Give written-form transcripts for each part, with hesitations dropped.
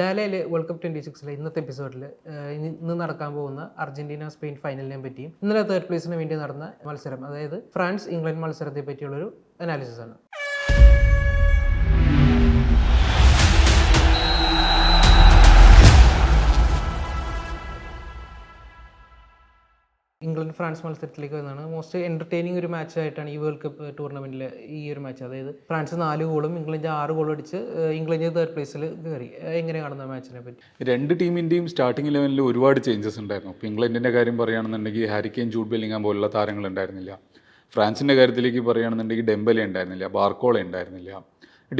ഡാലയിൽ world cup 26 ഇന്നത്തെ എപ്പിസോഡിൽ ഇന്ന് നടക്കാൻ പോകുന്ന അർജന്റീന സ്പെയിൻ ഫൈനലിനെ പറ്റിയും ഇന്നലെ തേർഡ് പ്ലേസിന് വേണ്ടി നടന്ന മത്സരം, അതായത് ഫ്രാൻസ് ഇംഗ്ലണ്ട് മത്സരത്തെ പറ്റിയുള്ളൊരു അനാലിസിസ് ആണ്. ഇംഗ്ലണ്ട് ഫ്രാൻസ് മത്സരത്തിലേക്ക് വരുന്നതാണ്. മോസ്റ്റ് എൻ്റർടൈനിങ് ഒരു മാച്ച് ആയിട്ടാണ് ഈ വേൾഡ് കപ്പ് ടൂർണമെൻറ്റിൽ ഈ ഒരു മാച്ച്. അതായത് ഫ്രാൻസ് 4 ഗോളും ഇംഗ്ലണ്ട് 6 ഗോളും അടിച്ച് ഇംഗ്ലണ്ട് തേർഡ് പ്ലേസിൽ കയറി. എങ്ങനെ കാണുന്ന മാച്ചിനെ പറ്റി? രണ്ട് ടീമിൻ്റെയും സ്റ്റാർട്ടിംഗ് ലെവലിൽ ഒരുപാട് ചേഞ്ചസ് ഉണ്ടായിരുന്നു. ഇപ്പോൾ ഇംഗ്ലണ്ടിൻ്റെ കാര്യം പറയുകയാണെന്നുണ്ടെങ്കിൽ ഹാരി കെയ്ൻ, ജൂഡ് ബെല്ലിംഗാം പോലുള്ള താരങ്ങൾ ഉണ്ടായിരുന്നില്ല. ഫ്രാൻസിൻ്റെ കാര്യത്തിലേക്ക് പറയുകയാണെന്നുണ്ടെങ്കിൽ ഡെംബലെ ഉണ്ടായിരുന്നില്ല, ബാർക്കോള ഉണ്ടായിരുന്നില്ല.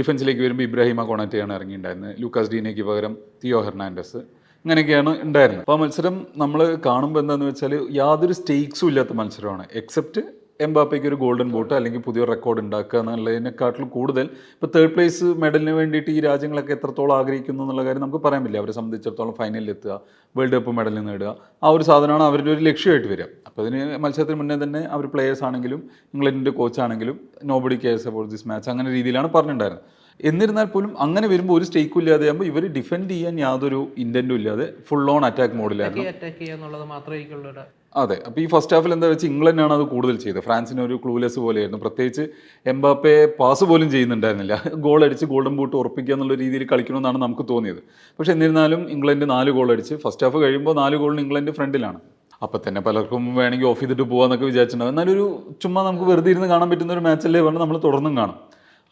ഡിഫൻസിലേക്ക് വരുമ്പോൾ ഇബ്രാഹിമ കൊണാറ്റെയാണ് ഇറങ്ങിയിട്ടുണ്ടായിരുന്നത്. ലൂക്കാസ് ഡീനയ്ക്ക് പകരം തിയോ ഹെർണാണ്ടസ്, ഇങ്ങനെയൊക്കെയാണ് ഉണ്ടായിരുന്നത്. അപ്പോൾ ആ മത്സരം നമ്മൾ കാണുമ്പോൾ എന്താണെന്ന് വെച്ചാൽ യാതൊരു സ്റ്റേക്സും ഇല്ലാത്ത മത്സരമാണ്. എക്സെപ്റ്റ് എംബാപ്പയ്ക്ക് ഒരു ഗോൾഡൻ ബൂട്ട് അല്ലെങ്കിൽ പുതിയ റെക്കോർഡ് ഉണ്ടാക്കുക എന്നുള്ളതിനെക്കാട്ടിലും കൂടുതൽ ഇപ്പോൾ തേർഡ് പ്ലേസ് മെഡലിന് വേണ്ടിയിട്ട് ഈ രാജ്യങ്ങളൊക്കെ എത്രത്തോളം ആഗ്രഹിക്കുന്നു എന്നുള്ള കാര്യം നമുക്ക് പറയാൻ പറ്റില്ല. അവരെ സംബന്ധിച്ചിടത്തോളം ഫൈനലിൽ എത്തുക, വേൾഡ് കപ്പ് മെഡൽ നേടുക, ആ ഒരു സാധനമാണ് അവരുടെ ഒരു ലക്ഷ്യമായിട്ട് വരിക. അപ്പോൾ അതിന് മത്സരത്തിന് മുന്നേ തന്നെ അവർ പ്ലേയേഴ്സ് ആണെങ്കിലും ഇംഗ്ലണ്ടിൻ്റെ കോച്ചാണെങ്കിലും nobody cares about this match അങ്ങനെ രീതിയിലാണ് പറഞ്ഞിട്ടുണ്ടായിരുന്നത്. എന്നിരുന്നാൽ പോലും അങ്ങനെ വരുമ്പോൾ ഒരു സ്റ്റേക്കും ഇല്ലാതെ ആകുമ്പോൾ ഇവർ ഡിഫെൻഡ് ചെയ്യാൻ യാതൊരു ഇൻറ്റൻറ്റും ഇല്ലാതെ ഫുൾ ഓൺ അറ്റാക്ക് മോഡിലായിരുന്നു. അതെ. അപ്പോൾ ഈ ഫസ്റ്റ് ഹാഫിൽ എന്താ വെച്ചാൽ ഇംഗ്ലണ്ടാണ് അത് കൂടുതൽ ചെയ്തത്. ഫ്രാൻസിന് ഒരു ക്ലൂലെസ് പോലെയായിരുന്നു. പ്രത്യേകിച്ച് എംബാപ്പെ പാസ് പോലും ചെയ്യുന്നുണ്ടായിരുന്നില്ല. ഗോൾ അടിച്ച് ഗോൾഡൻ ബൂട്ട് ഉറപ്പിക്കുക എന്നുള്ള രീതിയിൽ കളിക്കണമെന്നാണ് നമുക്ക് തോന്നിയത്. പക്ഷേ എന്നിരുന്നാലും ഇംഗ്ലണ്ട് 4 ഗോൾ അടിച്ച് ഫസ്റ്റ് ഹാഫ് കഴിയുമ്പോൾ 4 ഗോളിന് ഇംഗ്ലണ്ട് ഫ്രണ്ടിലാണ്. അപ്പം തന്നെ പലർക്കും വേണമെങ്കിൽ ഓഫ് ചെയ്തിട്ട് പോകാമെന്നൊക്കെ വിചാരിച്ചിട്ടുണ്ടാവും. എന്നാലൊരു ചുമ്മാ നമുക്ക് വെറുതെ ഇരുന്ന് കാണാൻ പറ്റുന്ന ഒരു മാച്ചല്ലേ പറഞ്ഞാൽ നമ്മൾ തുടർന്നും കാണും.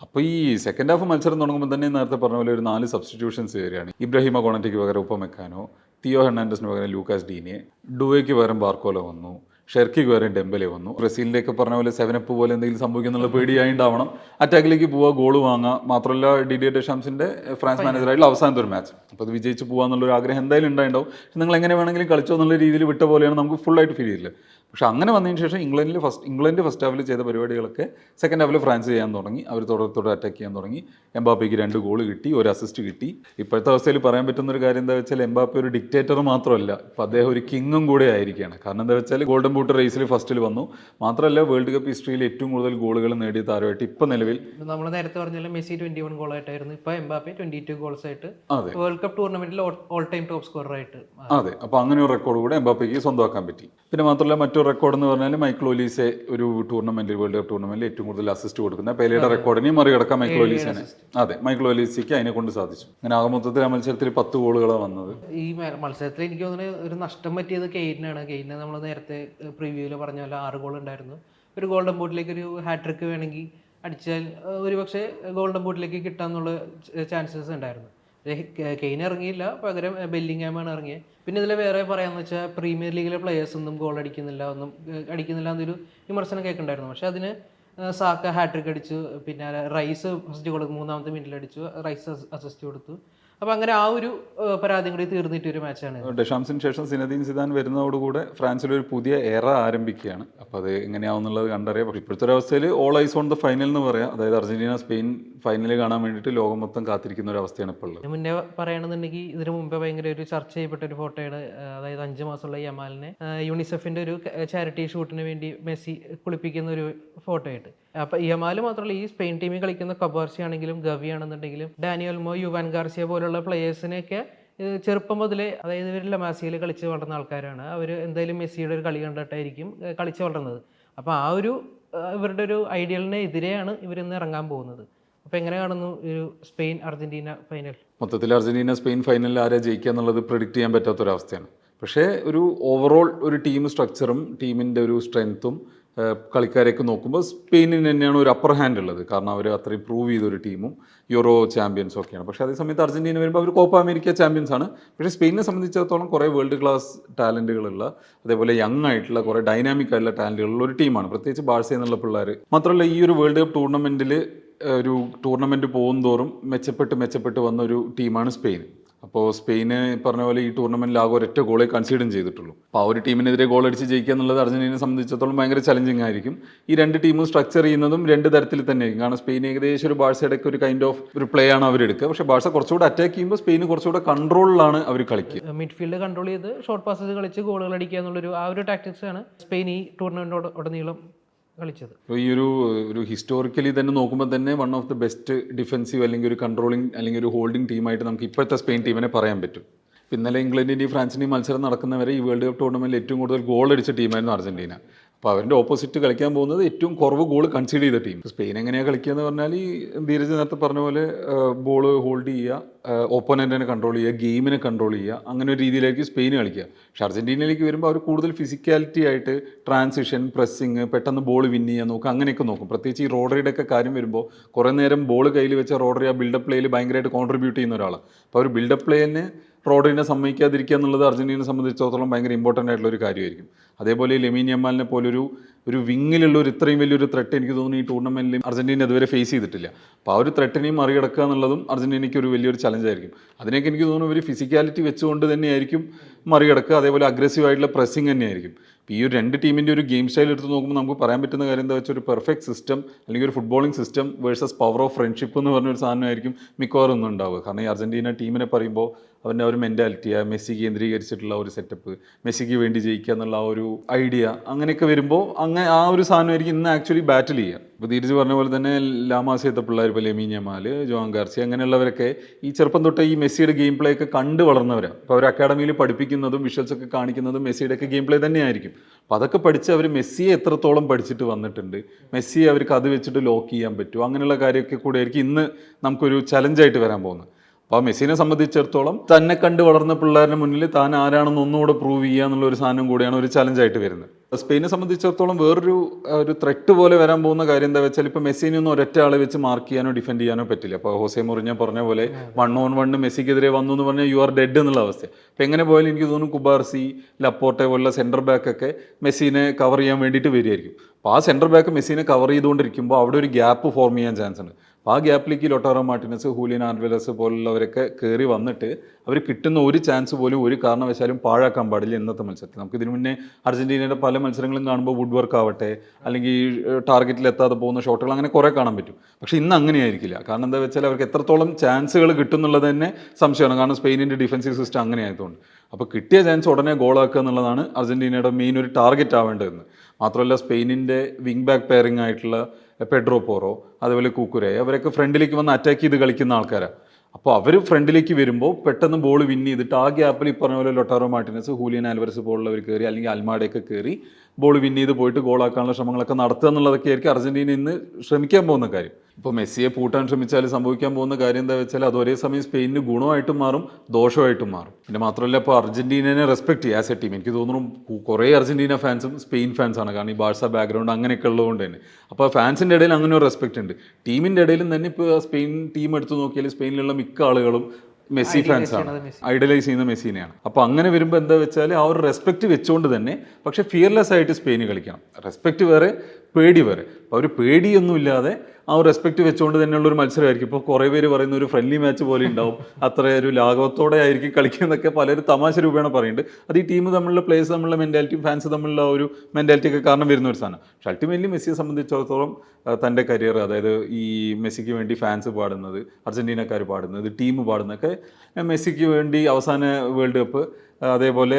അപ്പോൾ ഈ സെക്കൻഡ് ഹാഫ് മത്സരം തുടങ്ങുമ്പോൾ തന്നെ നേരത്തെ പറഞ്ഞ പോലെ ഒരു 4 സബ്സ്റ്റിറ്റ്യൂഷൻസ് വരികയാണ്. ഇബ്രാഹിമ കൊണാറ്റയ്ക്ക് പകരം ഉപ്പമെക്കാനോ, തിയോ ഹെർണാണ്ടസിന് പകരം ലൂക്കാസ് ഡീനെ, ഡുവയ്ക്ക് പകരം ബാർക്കോല വന്നു, ഷെർക്കിക്ക് പകരം ഡെംബലെ വന്നു. ബ്രസീലിലേക്ക് പറഞ്ഞ പോലെ 7-up പോലെ എന്തെങ്കിലും സംഭവിക്കുന്നുള്ള പേടിയായി ഉണ്ടാവണം. അറ്റാക്കിലേക്ക് പോവുക, ഗോള് വാങ്ങുക. മാത്രമല്ല ഡിഡിയർ ഡെഷാംസിൻ്റെ ഫ്രാൻസ് മാനേജറായിട്ടുള്ള അവസാനത്തെ ഒരു മാച്ച്. അപ്പോൾ അത് വിജയിച്ച് പോകാന്നുള്ളൊരു ആഗ്രഹം എന്തായാലും ഉണ്ടായിട്ടുണ്ടാവും. പക്ഷെ നിങ്ങൾ എങ്ങനെ വേണമെങ്കിലും കളിച്ചോ എന്നുള്ള രീതിയിൽ വിട്ട പോലെയാണ് നമുക്ക് ഫുള്ളായിട്ട് ഫീൽ ചെയ്യില്ല. പക്ഷെ അങ്ങനെ വന്നതിന് ശേഷം ഇംഗ്ലണ്ട് ഫസ്റ്റ് ഹാഫിൽ ചെയ്ത പരിപാടികളൊക്കെ സെക്കൻഡ് ഹാഫിൽ ഫ്രാൻസ് ചെയ്യാൻ തുടങ്ങി. അവർ തുടർത്തോടെ അറ്റാക്ക് ചെയ്യാൻ തുടങ്ങി. എംബാപ്പയ്ക്ക് 2 ഗോൾ കിട്ടി, 1 അസിസ്റ്റ് കിട്ടി. ഇപ്പോഴത്തെ അവസ്ഥയിൽ പറയാൻ പറ്റുന്ന ഒരു കാര്യം എന്താ വെച്ചാൽ എംബാപ്പെ ഒരു ഡിക്റ്റേറ്റർ മാത്രമല്ല, ഇപ്പോൾ അദ്ദേഹം ഒരു കിങ്ങും കൂടെ ആയിരിക്കുകയാണ്. കാരണം എന്താ വെച്ചാൽ ഗോൾഡൻ ബൂട്ട് റേസിൽ ഫസ്റ്റിൽ വന്നു. മാത്രമല്ല വേൾഡ് കപ്പ് ഹിസ്റ്ററിയിൽ ഏറ്റവും കൂടുതൽ ഗോളുകൾ നേടിയ താരമായിട്ട് ഇപ്പോൾ നിലവിൽ നമ്മൾ നേരത്തെ പറഞ്ഞാൽ മെസ്സി 21 ഗോളായിട്ടായിരുന്നു. ഇപ്പോൾ എംബാപ്പെ 22 ഗോൾസ് ആയിട്ട് വേൾഡ് കപ്പ് ടൂർണമെന്റിൽ ഓൾ ടൈം ടോപ്പ് സ്കോറർ ആയിട്ട്. അതെ. അപ്പോൾ അങ്ങനെ ഒരു റെക്കോർഡ് കൂടെ എംബാപ്പയ്ക്ക് സ്വന്തമാക്കാൻ പറ്റി. പിന്നെ മാത്രമല്ല മറ്റൊരു റെക്കോർഡ് എന്ന് പറഞ്ഞാൽ മൈക്കിൾ ഒലീസെ ഒരു ടൂർണമെന്റിൽ വേൾഡ് കപ്പ് ടൂർണമെന്റിൽ ഏറ്റവും കൂടുതൽ അസിസ്റ്റ് കൊടുക്കുന്ന പെലെയുടെ റെക്കോർഡിനെയും മറികടക്കാൻ മൈക്കിൾ ഒലീസിനെ. അതെ, മൈക്കിൾ ഒലീസിക്ക് അതിനെ കൊണ്ട് സാധിച്ചു. അങ്ങനെ ആകെ മൊത്തത്തിൽ ആ മത്സരത്തിൽ 10 ഗോളുകളാണ് വന്നത്. ഈ മത്സരത്തിൽ എനിക്ക് തോന്നുന്നത് ഒരു നഷ്ടം പറ്റിയത് കെയ്നാണ്. കെയ്നെ നമ്മൾ നേരത്തെ പ്രിവ്യൂവിൽ പറഞ്ഞ പോലെ 6 ഗോൾ ഉണ്ടായിരുന്നു. ഒരു ഗോൾഡൻ ബൂട്ടിലേക്ക് ഒരു ഹാട്രിക്ക് വേണമെങ്കിൽ അടിച്ചാൽ ഒരുപക്ഷെ ഗോൾഡൻ ബൂട്ടിലേക്ക് കിട്ടാന്നുള്ള ചാൻസസ് ഉണ്ടായിരുന്നു. കെയ്ൻ ഇറങ്ങിയില്ല, പകരം ബെല്ലിംഗാമാണ് ഇറങ്ങിയത്. പിന്നെ ഇതിൽ വേറെ പറയാമെന്ന് വെച്ചാൽ പ്രീമിയർ ലീഗിലെ പ്ലെയേഴ്സ് ഒന്നും ഗോൾ അടിക്കുന്നില്ല എന്നൊരു വിമർശനം കേൾക്കുന്നുണ്ടായിരുന്നു. പക്ഷെ അതിന് സാക്ക ഹാട്രിക് അടിച്ചു, പിന്നെ റൈസ് ഫസ്റ്റ് ഗോൾ 3-ാമത്തെ മിനിറ്റിൽ അടിച്ചു, റൈസ് അസിസ്റ്റ് കൊടുത്തു. അപ്പോൾ അങ്ങനെ ആ ഒരു പരാതി കൂടി തീർന്നിട്ട് ഒരു മാച്ചാണ്. ഡെഷാംസിന് ശേഷം സിനദീൻ സിദാൻ വരുന്നതോടുകൂടെ ഫ്രാൻസിലൊരു പുതിയ എറ ആരംഭിക്കുകയാണ്. അപ്പോൾ അത് എങ്ങനെയാവുന്നുള്ളത് കണ്ടറിയാം. പക്ഷേ ഇപ്പോഴത്തെ ഒരു അവസ്ഥയിൽ all ice on the final എന്ന് പറയാം. അതായത് അർജന്റീന സ്പെയിൻ ഫൈനൽ കാണാൻ വേണ്ടിയിട്ട് ലോകം മൊത്തം കാത്തിരിക്കുന്ന ഒരു അവസ്ഥയാണ് ഇപ്പോൾ ഉള്ളത്. മുന്നേ പറയുകയാണെന്നുണ്ടെങ്കിൽ ഇതിനു മുമ്പേ ഭയങ്കര ഒരു ചർച്ച ചെയ്യപ്പെട്ട ഒരു ഫോട്ടോയാണ്. അതായത് 5 മാസമുള്ള യമാലിനെ യുണിസെഫിൻ്റെ ഒരു ചാരിറ്റി ഷൂട്ടിന് വേണ്ടി മെസ്സി കുളിപ്പിക്കുന്ന ഒരു ഫോട്ടോയായിട്ട്. അപ്പോൾ യമാല് മാത്രമല്ല, ഈ സ്പെയിൻ ടീമിൽ കളിക്കുന്ന കബാർസി ആണെങ്കിലും ഗവി ആണെന്നുണ്ടെങ്കിലും ഡാനിയൽമോ, യുവാൻ ഗാർസിയ പോലുള്ള പ്ലെയേഴ്സിനെയൊക്കെ ചെറുപ്പം മുതലേ, അതായത് ഇവർ ലമാസിയയിൽ കളിച്ച് വളർന്ന ആൾക്കാരാണ്. അവർ എന്തായാലും മെസ്സിയുടെ ഒരു കളി കണ്ടിട്ടായിരിക്കും കളിച്ച് വളർന്നത്. അപ്പോൾ ആ ഒരു ഇവരുടെ ഒരു ഐഡിയലിന് എതിരെയാണ് ഇവരിന്ന് ഇറങ്ങാൻ പോകുന്നത്. അപ്പോൾ എങ്ങനെ കാണുന്നു ഒരു സ്പെയിൻ അർജന്റീന ഫൈനൽ? മൊത്തത്തിൽ അർജന്റീന സ്പെയിൻ ഫൈനലിൽ ആരെ ജയിക്കുക എന്നുള്ളത് പ്രെഡിക്റ്റ് ചെയ്യാൻ പറ്റാത്തൊരവസ്ഥയാണ്. പക്ഷേ ഒരു ഓവറോൾ ഒരു ടീം സ്ട്രക്ചറും ടീമിൻ്റെ ഒരു സ്ട്രെങ്ത്തും കളിക്കാരെയൊക്കെ നോക്കുമ്പോൾ സ്പെയിനിന് തന്നെയാണ് ഒരു അപ്പർ ഹാൻഡ് ഉള്ളത്. കാരണം അവർ അത്രയും പ്രൂവ് ചെയ്തൊരു ടീമും യൂറോ ചാമ്പ്യൻസും ഒക്കെയാണ്. പക്ഷേ അതേസമയത്ത് അർജന്റീന വരുമ്പോൾ അവർ കോപ്പ അമേരിക്ക ചാമ്പ്യൻസ് ആണ്. പക്ഷേ സ്പെയിനിനെ സംബന്ധിച്ചിടത്തോളം കുറേ വേൾഡ് ക്ലാസ് ടാലൻറ്റുകളുള്ള, അതേപോലെ യങ് ആയിട്ടുള്ള കുറേ ഡൈനാമിക് ആയിട്ടുള്ള ടാലൻറ്റുകളുള്ള ഒരു ടീമാണ്, പ്രത്യേകിച്ച് ബാഴ്സ എന്നുള്ള പിള്ളേർ. മാത്രമല്ല ഈ ഒരു വേൾഡ് കപ്പ് ടൂർണമെൻറ്റ് പോകും തോറും മെച്ചപ്പെട്ട് വന്ന ഒരു ടീമാണ് സ്പെയിൻ. അപ്പോൾ സ്പെയിന് പറഞ്ഞ പോലെ ഈ ടൂർണമെൻറ്റിൽ ആകെ ഒരൊറ്റ ഗോളേ കൺസീഡും ചെയ്തിട്ടുള്ളൂ. അപ്പോൾ ആ ഒരു ടീമിനെതിരെ ഗോൾ അടിച്ച് ജയിക്കുക എന്നുള്ളത് അർജന്റീനയെ സംബന്ധിച്ചിടത്തോളം ഭയങ്കര ചലഞ്ചിങ് ആയിരിക്കും. ഈ 2 ടീമും സ്ട്രക്ചർ ചെയ്യുന്നതും 2 തരത്തിൽ തന്നെയായിരിക്കും. കാരണം സ്പെയിൻ ഏകദേശം ഒരു ബാഴ്സയുടെ ഒരു കൈൻഡ് ഓഫ് ഒരു പ്ലേ ആണ് അവരെടുക്കുക. പക്ഷേ ബാഴ്സ കുറച്ചുകൂടെ അറ്റാക്ക് ചെയ്യുമ്പോൾ സ്പെയിന് കുറച്ചുകൂടെ കൺട്രോളിലാണ് അവർ കളിക്കുക. മിഡ്ഫീൽഡ് കൺട്രോൾ ചെയ്ത് ഷോർട്ട് പാസസ് കളിച്ച് ഗോളുകൾ അടിക്കുക എന്നുള്ളൊരു ആ ഒരു ടാക്ടിക്സ് ആണ് സ്പെയിൻ ഈ ടൂർണമെൻറ്റോട് ഉടനീളം കളിച്ചത്. അപ്പോൾ ഈ ഒരു ഹിസ്റ്റോറിക്കലി തന്നെ നോക്കുമ്പോൾ തന്നെ one of the best defensive അല്ലെങ്കിൽ ഒരു കൺട്രോളിങ് അല്ലെങ്കിൽ ഒരു ഹോൾഡിംഗ് ടീമായിട്ട് നമുക്ക് ഇപ്പോഴത്തെ സ്പെയിൻ ടീമിനെ പറയാൻ പറ്റും. ഇന്നലെ ഇംഗ്ലണ്ടിൻ്റെയും ഫ്രാൻസിൻ്റെയും മത്സരം നടക്കുന്നവരെ ഈ വേൾഡ് കപ്പ് ടൂർണമെൻറ്റിൽ ഏറ്റവും കൂടുതൽ ഗോൾ അടിച്ച ടീമായിരുന്നു അർജൻറ്റീന. അപ്പോൾ അവരുടെ ഓപ്പോസിറ്റ് കളിക്കാൻ പോകുന്നത് ഏറ്റവും കുറവ് ഗോൾ കൺസീഡ് ചെയ്ത ടീം. സ്പെയിൻ എങ്ങനെയാണ് കളിക്കുക എന്ന് പറഞ്ഞാൽ ഈ ധീരജ് നേരത്തെ പറഞ്ഞ പോലെ ബോൾ ഹോൾഡ് ചെയ്യുക, ഓപ്പോണൻറ്റിനെ കൺട്രോൾ ചെയ്യുക, ഗെയിമിനെ കൺട്രോൾ ചെയ്യുക, അങ്ങനെ ഒരു രീതിയിലേക്ക് സ്പെയിൻ കളിക്കുക. പക്ഷേ അർജൻറ്റീനയിലേക്ക് വരുമ്പോൾ അവർ കൂടുതൽ ഫിസിക്കാലിറ്റി ആയിട്ട് ട്രാൻസിഷൻ, പ്രസ്സിങ്, പെട്ടെന്ന് ബോൾ വിൻ ചെയ്യാൻ നോക്കുക, അങ്ങനെയൊക്കെ നോക്കും. പ്രത്യേകിച്ച് ഈ റോഡറിയുടെ ഒക്കെ കാര്യം വരുമ്പോൾ കുറേ നേരം ബോൾ കയ്യിൽ വെച്ച റോഡറി ആ ബിൽഡപ്പ് പ്ലേയിൽ ഭയങ്കരമായിട്ട് കോൺട്രിബ്യൂട്ട് ചെയ്യുന്ന ഒരാളാണ്. അപ്പോൾ ഒരു ബിൽഡപ്പ് പ്ലേനെ റോഡറിനെ സമ്മതിക്കാതിരിക്കുക എന്നുള്ളത് അർജൻറ്റീനയെ സംബന്ധിച്ചിടത്തോളം ഭയങ്കര ഇമ്പോർട്ടൻ്റ് ആയിട്ടുള്ള ഒരു കാര്യമായിരിക്കും. അതേപോലെ ലെമീൻ യമാലിനെ പോലൊരു വിങ്ങിലുള്ള ഒരു ഇത്രയും വലിയൊരു ത്രെട്ട് എനിക്ക് തോന്നുന്നു ഈ ടൂർണമെൻറ്റിൽ അർജൻറ്റീന ഇതുവരെ ഫേസ് ചെയ്തിട്ടില്ല. അപ്പോൾ ആ ഒരു ത്രെട്ടിനെയും മറികടക്കുക എന്നുള്ളതും അർജൻറ്റീനയ്ക്ക് ഒരു വലിയൊരു ചലഞ്ചായിരിക്കും. അതിനൊക്കെ എനിക്ക് തോന്നുന്നു ഒരു ഫിസിക്കാലിറ്റി വെച്ചുകൊണ്ട് തന്നെയായിരിക്കും മറികടക്കുക. അതേപോലെ അഗ്രസീവ് ആയിട്ടുള്ള പ്രസ്സിങ് തന്നെയായിരിക്കും. ഈ ഒരു രണ്ട് ടീമിൻ്റെ ഒരു ഗെയിം സ്റ്റൈൽ എടുത്ത് നോക്കുമ്പോൾ നമുക്ക് പറയാൻ പറ്റുന്ന കാര്യം എന്താ വെച്ചാൽ ഒരു പെർഫെക്റ്റ് സിസ്റ്റം അല്ലെങ്കിൽ ഒരു footballing system versus power of friendship എന്ന് പറഞ്ഞൊരു സാധനമായിരിക്കും മിക്കവാറും ഒന്നും ഉണ്ടാവുക. കാരണം ഈ അർജൻറ്റീന ടീമിനെ പറയുമ്പോൾ അവൻ്റെ ഒരു മെൻറ്റാലിറ്റിയാണ്, മെസ്സി കേന്ദ്രീകരിച്ചിട്ടുള്ള ഒരു സെറ്റപ്പ്, മെസ്സിക്ക് വേണ്ടി ജയിക്കുക എന്നുള്ള ആ ഒരു ഐഡിയ, അങ്ങനെയൊക്കെ വരുമ്പോൾ ആ ഒരു സാധനമായിരിക്കും ഇന്ന് ആക്ച്വലി ബാറ്റിൽ ചെയ്യുക. ഇപ്പോൾ തിരിച്ച് പറഞ്ഞ പോലെ തന്നെ ലാമാസിയത്തെ പിള്ളേർ, ഇപ്പോൾ ലെമീൻ യമാൽ, ജോൺ ഗാർസിയ, അങ്ങനെയുള്ളവരൊക്കെ ഈ ചെറുപ്പം തൊട്ട് ഈ മെസ്സിയുടെ ഗെയിം പ്ലേ ഒക്കെ കണ്ട് വളർന്നവരാണ്. അപ്പോൾ അവർ അക്കാഡമിയിൽ പഠിപ്പിക്കുന്നതും വിഷ്വൽസ് ഒക്കെ കാണിക്കുന്നതും മെസ്സിയുടെ ഒക്കെ ഗെയിം പ്ലേ തന്നെയായിരിക്കും. അപ്പോൾ അതൊക്കെ പഠിച്ച് അവർ മെസ്സിയെ എത്രത്തോളം പഠിച്ചിട്ട് വന്നിട്ടുണ്ട്, മെസ്സിയെ അവർക്ക് അത് വെച്ചിട്ട് ലോക്ക് ചെയ്യാൻ പറ്റുമോ, അങ്ങനെയുള്ള കാര്യമൊക്കെ കൂടെ ആയിരിക്കും ഇന്ന് നമുക്കൊരു ചലഞ്ചായിട്ട് വരാൻ പോകുന്നത്. അപ്പോൾ മെസ്സിനെ സംബന്ധിച്ചിടത്തോളം തന്നെ കണ്ട് വളർന്ന പിള്ളേരുടെ മുന്നിൽ താൻ ആരാണെന്ന് ഒന്നുകൂടെ പ്രൂവ് ചെയ്യുക എന്നുള്ള ഒരു സാധനം കൂടിയാണ് ഒരു ചലഞ്ചായിട്ട് വരുന്നത്. സ്പെയിനെ സംബന്ധിച്ചിടത്തോളം വേറൊരു ത്രെട്ട് പോലെ വരാൻ പോകുന്ന കാര്യം എന്താ വെച്ചാൽ ഇപ്പോൾ മെസ്സിനെ ഒന്നും ഒരൊറ്റ ആളെ വെച്ച് മാർക്ക് ചെയ്യാനോ ഡിഫെൻഡ് ചെയ്യാനോ പറ്റില്ല. അപ്പോൾ ഹോസെ മൊറിഞ്ഞോ പറഞ്ഞ പോലെ 1-on-1 മെസ്സിക്കെതിരെ വന്നു എന്ന് പറഞ്ഞാൽ യു ആർ ഡെഡ് എന്നുള്ള അവസ്ഥ. അപ്പോൾ എങ്ങനെ പോയാലും എനിക്ക് തോന്നുന്നു കുബാർസി, ലപ്പോർട്ടെ പോലുള്ള സെൻറ്റർ ബാക്കൊക്കെ മെസ്സിനെ കവർ ചെയ്യാൻ വേണ്ടിയിട്ട് വരികയായിരിക്കും. അപ്പോൾ ആ സെൻറ്റർ ബാക്ക് മെസ്സിനെ കവർ ചെയ്തുകൊണ്ടിരിക്കുമ്പോൾ അവിടെ ഒരു ഗ്യാപ്പ് ഫോം ചെയ്യാൻ ചാൻസ് ഉണ്ട്. അപ്പോൾ ആ ഗ്യാപ്പിലേക്ക് ലൊട്ടാറോ മാർട്ടിനസ്, ഹൂലിയൻ ആൽവരസ് പോലുള്ളവരൊക്കെ കയറി വന്നിട്ട് അവർ കിട്ടുന്ന ഒരു ചാൻസ് പോലും ഒരു കാരണവശാലും പാഴാക്കാൻ പാടില്ല ഇന്നത്തെ മത്സരത്തിൽ. നമുക്ക് ഇതിനു മുന്നേ അർജൻറ്റീനയുടെ പല മത്സരങ്ങളും കാണുമ്പോൾ വുഡ് വർക്ക് ആവട്ടെ, അല്ലെങ്കിൽ ടാർഗറ്റിൽ എത്താതെ പോകുന്ന ഷോട്ടുകൾ, അങ്ങനെ കുറേ കാണാൻ പറ്റും. പക്ഷേ ഇന്ന് അങ്ങനെയായിരിക്കില്ല. കാരണം എന്താ വെച്ചാൽ അവർക്ക് എത്രത്തോളം ചാൻസുകൾ കിട്ടും എന്നുള്ളത് തന്നെ സംശയമാണ്. കാരണം സ്പെയിനിൻ്റെ ഡിഫൻസീവ് സിസ്റ്റം അങ്ങനെ ആയതുകൊണ്ട്. അപ്പോൾ കിട്ടിയ ചാൻസ് ഉടനെ ഗോളാക്കുക എന്നുള്ളതാണ് അർജൻറ്റീനയുടെ മെയിൻ ഒരു ടാർഗറ്റ് ആവേണ്ടതെന്ന്. മാത്രമല്ല സ്പെയിനിൻ്റെ വിങ് ബാക്ക് പെയറിംഗ് ആയിട്ടുള്ള പെഡ്രോ പോറോ, അതുപോലെ കുക്കുരെ, അവരൊക്കെ ഫ്രണ്ടിലേക്ക് വന്ന് അറ്റാക്ക് ചെയ്ത് കളിക്കുന്ന ആൾക്കാരാണ്. അപ്പോൾ അവർ ഫ്രണ്ടിലേക്ക് വരുമ്പോൾ പെട്ടെന്ന് ബോൾ വിൻ ചെയ്തിട്ട് ആ ഗ്യാപ്പിൽ ഈ പറഞ്ഞ പോലെ ലൊട്ടാറോ മാർട്ടിനസ്, ഹൂലിയൻ ആൽവരസ് പോലുള്ളവർ കയറി, അല്ലെങ്കിൽ അൽമാഡയൊക്കെ കയറി ബോൾ വിൻ ചെയ്ത് പോയിട്ട് ഗോളാക്കാനുള്ള ശ്രമങ്ങളൊക്കെ നടത്തുക എന്നുള്ളതൊക്കെ ആയിരിക്കും അർജൻറ്റീന ഇന്ന് ശ്രമിക്കാൻ പോകുന്ന കാര്യം. ഇപ്പോൾ മെസ്സിയെ പൂട്ടാൻ ശ്രമിച്ചാൽ സംഭവിക്കാൻ പോകുന്ന കാര്യം എന്താ വെച്ചാൽ അത് ഒരേ സമയം സ്പെയിനിന് ഗുണമായിട്ടും മാറും ദോഷമായിട്ടും മാറും. പിന്നെ മാത്രമല്ല ഇപ്പോൾ അർജൻറ്റീനയെ റെസ്പെക്ട് ചെയ്യുക ആസ് എ ടീം. എനിക്ക് തോന്നുന്നു കുറേ അർജൻറ്റീന ഫാൻസും സ്പെയിൻ ഫാൻസാണ്. കാരണം ഈ ബാഴ്സ ബാക്ക്ഗ്രൗണ്ട് അങ്ങനെയൊക്കെ ഉള്ളതുകൊണ്ട് തന്നെ. അപ്പോൾ ഫാൻസിൻ്റെ ഇടയിൽ അങ്ങനെ ഒരു റെസ്പെക്ട് ഉണ്ട്. ടീമിൻ്റെ ഇടയിലും തന്നെ ഇപ്പോൾ സ്പെയിൻ ടീം എടുത്ത് നോക്കിയാൽ സ്പെയിനിലുള്ള മിക്ക ആളുകളും മെസ്സി ഫാൻസാണ്, ഐഡലൈസ് ചെയ്യുന്ന മെസ്സിനെയാണ്. അപ്പോൾ അങ്ങനെ വരുമ്പോൾ എന്താ വെച്ചാൽ ആ ഒരു റെസ്പെക്റ്റ് വെച്ചുകൊണ്ട് തന്നെ, പക്ഷേ ഫിയർലെസ് ആയിട്ട് സ്പെയിന് കളിക്കണം. റെസ്പെക്റ്റ് വേറെ, പേടി വേറെ. അപ്പോൾ ഒരു പേടിയൊന്നുമില്ലാതെ ആ ഒരു റെസ്പെക്റ്റ് വെച്ചുകൊണ്ട് തന്നെയുള്ള ഒരു മത്സരമായിരിക്കും. ഇപ്പോൾ കുറേ പേര് പറയുന്ന ഒരു ഫ്രണ്ട്ലി മാച്ച് പോലെ ഉണ്ടാവും, അത്ര ഒരു ലാഘവത്തോടെ ആയിരിക്കും കളിക്കുന്നതൊക്കെ പലരും തമാശ രൂപേണ പറയുന്നുണ്ട്. അത് ഈ ടീം തമ്മിലുള്ള പ്ലേയേഴ്സ് തമ്മിലുള്ള മെൻറ്റാലിറ്റിയും ഫാൻസ് തമ്മിലുള്ള ഒരു മെൻറ്റാലിറ്റി ഒക്കെ കാരണം വരുന്ന ഒരു സാധനം. പക്ഷേ അൾട്ടിമേറ്റ്ലി മെസ്സിയെ സംബന്ധിച്ചിടത്തോളം തൻ്റെ കരിയർ, അതായത് ഈ മെസ്സിക്ക് വേണ്ടി ഫാൻസ് പാടുന്നത്, അർജൻറ്റീനക്കാർ പാടുന്നത്, ടീം പാടുന്നതൊക്കെ മെസ്സിക്ക് വേണ്ടി അവസാന വേൾഡ് കപ്പ്, അതേപോലെ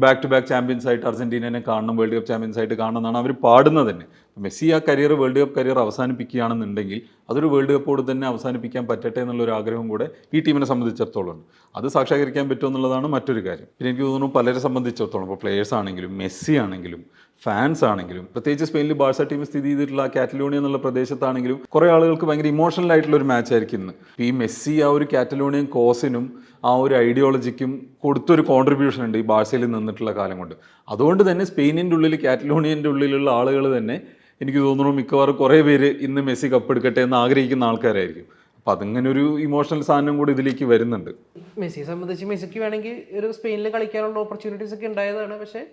ബാക്ക് ടു ബാക്ക് ചാമ്പ്യൻസ് ആയിട്ട് അർജൻറ്റീനനെ കാണണം, വേൾഡ് കപ്പ് ചാമ്പ്യൻസ് ആയിട്ട് കാണണം എന്നാണ് അവർ പാടുന്നത് തന്നെ. മെസ്സി ആ കരിയർ, വേൾഡ് കപ്പ് കരിയർ അവസാനിപ്പിക്കുകയാണെന്നുണ്ടെങ്കിൽ അതൊരു വേൾഡ് കപ്പോട് തന്നെ അവസാനിപ്പിക്കാൻ പറ്റട്ടെ എന്നുള്ളൊരു ആഗ്രഹം കൂടെ ഈ ടീമിനെ സംബന്ധിച്ചിടത്തോളം ഉണ്ട്. അത് സാക്ഷാത്കരിക്കാൻ പറ്റുമെന്നുള്ളതാണ് മറ്റൊരു കാര്യം. പിന്നെ എനിക്ക് തോന്നുന്നു പലരെ സംബന്ധിച്ചിടത്തോളം, ഇപ്പോൾ പ്ലേയേഴ്സ് ആണെങ്കിലും മെസ്സി ആണെങ്കിലും ഫാൻസ് ആണെങ്കിലും, പ്രത്യേകിച്ച് സ്പെയിനിൽ ബാഴ്സ ടീം സ്ഥിതി ചെയ്തിട്ടുള്ള കാറ്റലോണിയ എന്നുള്ള പ്രദേശത്താണെങ്കിലും കുറേ ആളുകൾക്ക് ഭയങ്കര ഇമോഷണൽ ആയിട്ടുള്ള ഒരു മാച്ച് ആയിരിക്കും ഇന്ന്. ഈ മെസ്സി ആ ഒരു കാറ്റലോണിയൻ കോസിനും ആ ഒരു ഐഡിയോളജിക്കും കൊടുത്തൊരു കോൺട്രിബ്യൂഷൻ ഉണ്ട് ഈ ബാഴ്സയിൽ നിന്നിട്ടുള്ള കാലം കൊണ്ട്. അതുകൊണ്ട് തന്നെ സ്പെയിനിൻ്റെ ഉള്ളിൽ, കാറ്റലോണിയൻ്റെ ഉള്ളിലുള്ള ആളുകൾ തന്നെ എനിക്ക് തോന്നുന്നു മിക്കവാറും കുറേ പേര് ഇന്ന് മെസ്സി കപ്പെടുക്കട്ടെ എന്ന് ആഗ്രഹിക്കുന്ന ആൾക്കാരായിരിക്കും. അപ്പോൾ അതിങ്ങനെ ഒരു ഇമോഷണൽ സാധനം കൂടി ഇതിലേക്ക് വരുന്നുണ്ട്. മെസ്സിയെ സംബന്ധിച്ച് മെസ്സിക്ക് വേണമെങ്കിൽ ഒരു സ്പെയിനിൽ കളിക്കാനുള്ള ഓപ്പർച്യൂണിറ്റീസ് ഒക്കെ ഉണ്ടായതാണ്. പക്ഷേ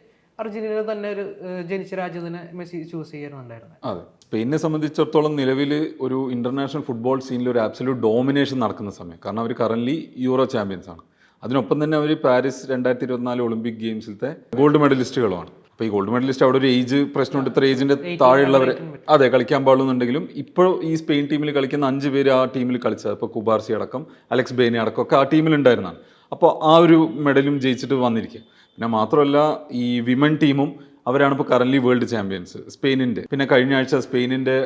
അർജന്റീന തന്നെ ഒരു ജനിച്ച രാജ്യത്തിനെ മെസ്സി ചൂസ് ചെയ്യാനുണ്ടായിരുന്നത്. അതെ, സ്പെയിനെ സംബന്ധിച്ചിടത്തോളം നിലവിൽ ഒരു ഇന്റർനാഷണൽ ഫുട്ബോൾ സീനിൽ ഒരു ആബ്സല്യൂട്ട് ഡോമിനേഷൻ നടക്കുന്ന സമയം. കാരണം അവർ കറന്റ് യൂറോ ചാമ്പ്യൻസ് ആണ്. അതിനൊപ്പം തന്നെ അവർ പാരീസ് 2024 ഒളിമ്പിക് ഗെയിംസിലത്തെ ഗോൾഡ് മെഡലിസ്റ്റുകളുമാണ്. അപ്പോൾ ഈ ഗോൾഡ് മെഡലിസ്റ്റ് അവിടെ ഒരു ഏജ് പ്രശ്നമുണ്ട്, ഇത്ര ഏജിന്റെ താഴെയുള്ളവരെ അതെ കളിക്കാൻ പാടുന്നുണ്ടെങ്കിലും ഇപ്പോൾ ഈ സ്പെയിൻ ടീമിൽ കളിക്കുന്ന 5 പേര് ആ ടീമിൽ കളിച്ചത്, ഇപ്പോൾ കുബാർസി അടക്കം അലക്സ് ബേനി അടക്കം ഒക്കെ ആ ടീമിലുണ്ടായിരുന്നതാണ്. അപ്പോൾ ആ ഒരു മെഡലും ജയിച്ചിട്ട് വന്നിരിക്കുക. പിന്നെ മാത്രമല്ല ഈ വിമൻ ടീമും അവരാണ് ഇപ്പോൾ കറന്റ് വേൾഡ് ചാമ്പ്യൻസ് സ്പെയിനിൻ്റെ. പിന്നെ കഴിഞ്ഞ ആഴ്ച സ്പെയിനിൻ്റെ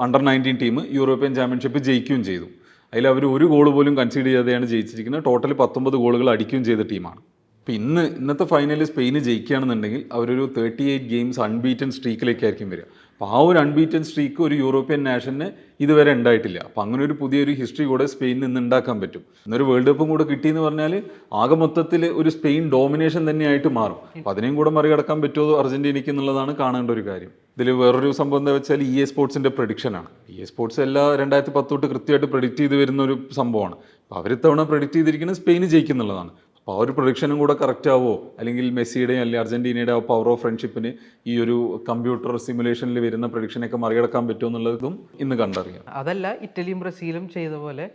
അണ്ടർ-19 ടീം യൂറോപ്യൻ ചാമ്പ്യൻഷിപ്പ് ജയിക്കുകയും ചെയ്തു. അതിൽ അവർ ഒരു ഗോൾ പോലും കൺസീഡ് ചെയ്യാതെയാണ് ജയിച്ചിരിക്കുന്നത്. ടോട്ടൽ 19 ഗോളുകൾ അടിക്കുകയും ചെയ്ത ടീമാണ്. അപ്പോൾ ഇന്നത്തെ ഫൈനലിൽ സ്പെയിന് ജയിക്കുകയാണെന്നുണ്ടെങ്കിൽ അവരൊരു 38 ഗെയിംസ് അൺബീറ്റൻ സ്ട്രീക്കിലേക്കായിരിക്കും വരിക. അപ്പോൾ ആ ഒരു അൺബീറ്റൻ സ്ട്രീക്ക് ഒരു യൂറോപ്യൻ നാഷന് ഇതുവരെ ഉണ്ടായിട്ടില്ല. അപ്പോൾ അങ്ങനെ ഒരു പുതിയൊരു ഹിസ്റ്ററി കൂടെ സ്പെയിനിൽ നിന്ന് ഉണ്ടാക്കാൻ പറ്റും. ഇന്നൊരു വേൾഡ് കപ്പും കൂടെ കിട്ടിയെന്ന് പറഞ്ഞാൽ ആകെ മൊത്തത്തിൽ ഒരു സ്പെയിൻ ഡോമിനേഷൻ തന്നെയായിട്ട് മാറും. അപ്പോൾ അതിനെയും കൂടെ മറികടക്കാൻ പറ്റുമോ അർജന്റീനയ്ക്ക് എന്നുള്ളതാണ് കാണേണ്ട ഒരു കാര്യം. ഇതിൽ വേറൊരു സംഭവം എന്താ വെച്ചാൽ EA സ്പോർട്സിൻ്റെ പ്രഡിക്ഷനാണ്. EA സ്പോർട്സ് എല്ലാ 2010 തൊട്ട് കൃത്യമായിട്ട് പ്രഡിക്റ്റ് ചെയ്ത് വരുന്ന ഒരു സംഭവമാണ്. അപ്പോൾ അവർ ഇത്തവണ പ്രഡിക്റ്റ് ചെയ്തിരിക്കുന്നത് സ്പെയിന് ജയിക്കുന്നുള്ളതാണ്. അപ്പോൾ ആ ഒരു പ്രൊഡിക്ഷനും കൂടെ കറക്റ്റ് ആവോ, അല്ലെങ്കിൽ മെസ്സിയുടെയും അല്ലെങ്കിൽ അർജന്റീനയുടെ പവർ ഓഫ് ഫ്രണ്ട്ഷിപ്പിന് ഈ ഒരു കമ്പ്യൂട്ടർ സിമുലേഷനിൽ വരുന്ന പ്രൊഡിക്ഷനൊക്കെ മറികടക്കാൻ പറ്റുമോ എന്നുള്ളതും ഇന്ന് കണ്ടറിയാം. അതല്ല, ഇറ്റലിയും ബ്രസീലും ചെയ്ത പോലെ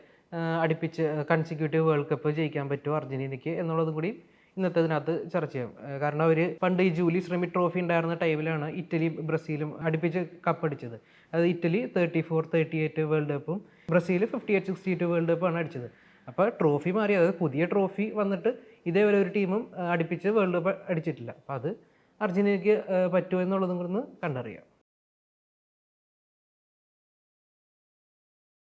അടുപ്പിച്ച് കൺസിക്യൂട്ടീവ് വേൾഡ് കപ്പ് ജയിക്കാൻ പറ്റുമോ അർജന്റീനയ്ക്ക് എന്നുള്ളതും കൂടി ഇന്നത്തെ ഇതിനകത്ത് ചർച്ച ചെയ്യാം. കാരണം അവർ പണ്ട് ഈ ജൂലിസ് റെമി ട്രോഫി ഉണ്ടായിരുന്ന ടൈമിലാണ് ഇറ്റലിയും ബ്രസീലും അടുപ്പിച്ച് കപ്പടിച്ചത്. അത് ഇറ്റലി 34-38 വേൾഡ് കപ്പും ബ്രസീൽ 58-62 വേൾഡ് കപ്പാണ് അടിച്ചത്. അപ്പോൾ ട്രോഫി മാറി, അതായത് പുതിയ ട്രോഫി വന്നിട്ട് ഇതേവരെ ഒരു ടീമും അടുപ്പിച്ച് വേൾഡ് കപ്പ് അടിച്ചിട്ടില്ല. അപ്പോൾ അത് അർജന്റീനയ്ക്ക് പറ്റുമോ എന്നുള്ളതും കൂടി കണ്ടറിയാം.